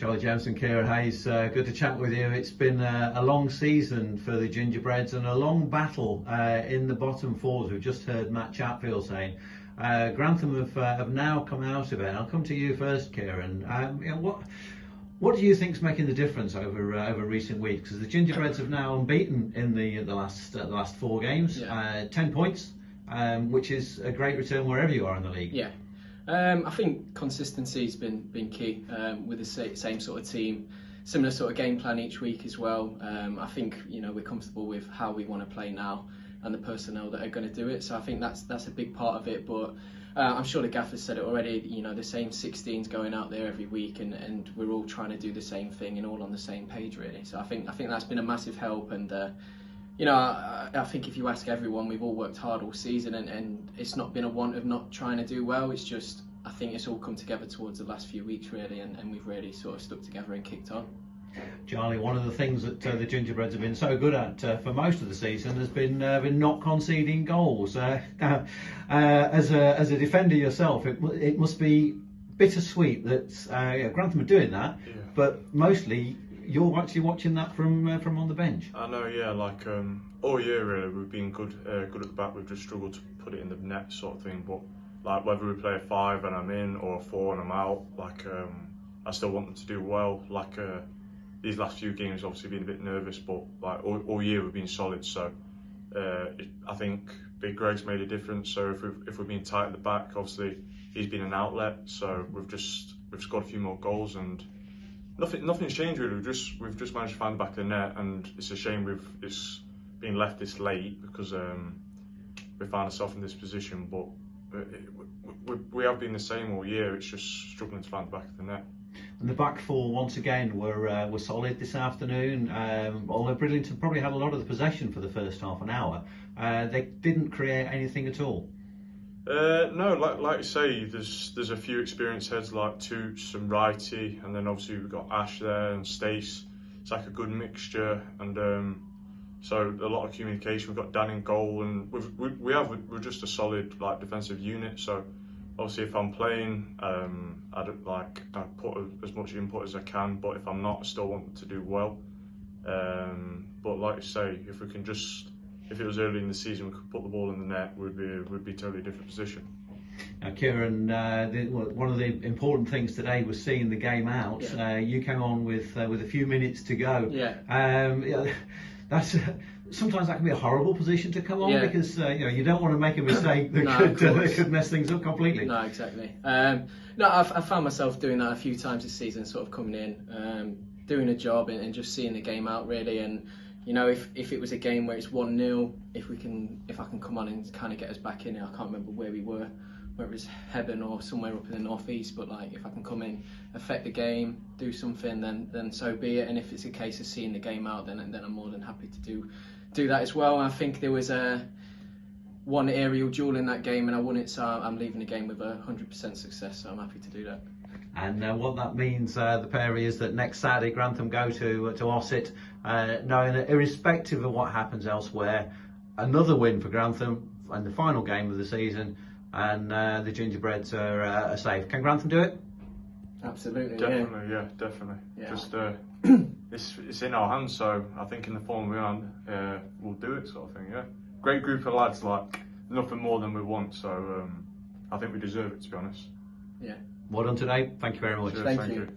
Charlie Jemson, Kieran Hayes, good to chat with you. It's been a long season for the Gingerbreads and a long battle in the bottom fours. We've just heard Matt Chatfield saying Grantham have now come out of it. I'll come to you first, Kieran. What do you think's making the difference over recent weeks? Because the Gingerbreads have now unbeaten in the last 4 games, 10 points, which is a great return wherever you are in the league. Yeah. I think consistency's been key with the same sort of team, similar sort of game plan each week as well. I think we're comfortable with how we want to play now and the personnel that are going to do it. So I think that's a big part of it. But I'm sure the gaffer's said it already. The same 16s going out there every week, and we're all trying to do the same thing and all on the same page really. So I think that's been a massive help. And I think if you ask everyone, we've all worked hard all season, and it's not been a want of not trying to do well. It's just, I think it's all come together towards the last few weeks really, and we've really sort of stuck together and kicked on. Charlie, one of the things that the Gingerbreads have been so good at for most of the season has been not conceding goals. As a defender yourself, it must be bittersweet that Grantham are doing that, but mostly you're actually watching that from on the bench. I know, yeah. Like all year really, we've been good at the back. We've just struggled to put it in the net, sort of thing. But like whether we play a 5 and I'm in or a 4 and I'm out, like I still want them to do well. Like these last few games, obviously been a bit nervous, but like all year we've been solid. So I think Big Greg's made a difference. So if we've been tight at the back, obviously he's been an outlet. So we've scored a few more goals and. Nothing's changed really. We've just managed to find the back of the net, and it's a shame it's been left this late because we found ourselves in this position. But we have been the same all year. It's just struggling to find the back of the net. And the back four once again were solid this afternoon. Although Bridlington probably had a lot of the possession for the first half an hour, they didn't create anything at all. No, like you say, there's a few experienced heads like Toots and Righty, and then obviously we've got Ash there and Stace. It's like a good mixture, and so a lot of communication. We've got Dan in goal, and we're just a solid like defensive unit. So obviously if I'm playing, I put as much input as I can, but if I'm not, I still want to do well. But like you say, if it was early in the season, we could put the ball in the net, we'd be a totally different position. Now, Kieran, one of the important things today was seeing the game out. You came on with a few minutes to go. Sometimes that can be a horrible position to come on because you don't want to make a mistake that could mess things up completely. No, exactly. I found myself doing that a few times this season, sort of coming in, doing a job and just seeing the game out really. And if it was a game where it's 1-0, if I can come on and kind of get us back in it. I can't remember where we were, whether it was Hebburn or somewhere up in the northeast. But like, if I can come in, affect the game, do something, then so be it. And if it's a case of seeing the game out, then I'm more than happy to do that as well. And I think there was one aerial duel in that game, and I won it. So I'm leaving the game with 100% success. So I'm happy to do that. And what that means, the Perry, is that next Saturday Grantham go to Ossett, knowing that irrespective of what happens elsewhere, another win for Grantham and the final game of the season, and the Gingerbreads are safe. Can Grantham do it? Absolutely. Definitely, definitely. Yeah. Just it's in our hands. So I think in the form we're on, we'll do it, sort of thing. Yeah. Great group of lads, like nothing more than we want. So I think we deserve it, to be honest. Yeah. Well done today. Thank you very much. Thank you.